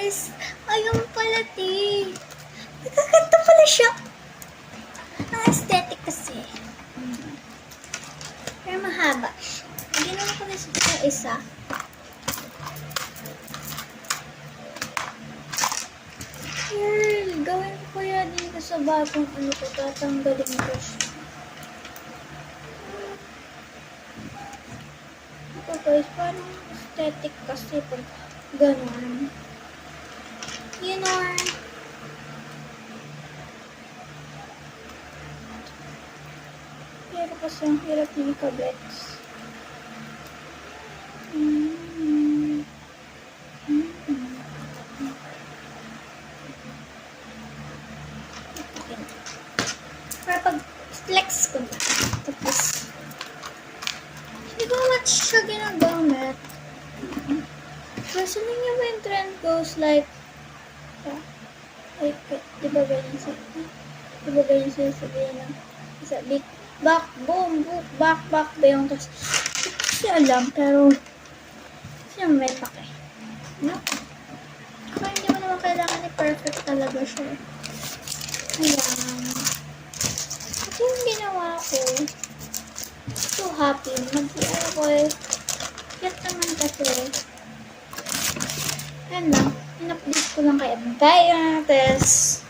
guys. Ayun pala, te. Nagkakanta pala siya. Ang aesthetic kasi. Pero mahaba siya. Ginawa ko na siya isa. Girl, gawin ko kaya dito sa bagong ano ko. Tatanggalin ko siya. Ito guys, parang aesthetic kasi pag gano'n. You know, pero kasi ang hirap ng kablets. Para pag flex ko na. Tapos, hindi ko much siya ginagamit. Kasi niyo ba yung trend goes like, diba ganyan siya sabihin ng isa, back, boom, back ba yung tas, hindi ko alam, pero siya may pake. No? Kaya hindi mo naman kailangan ni perfect talaga siya. Ayan. Ito yung ginawa ko. So happy. Mag-iara ko eh. Cute naman kasi. Ayan lang. In-update ko lang kay Abday. Tapos,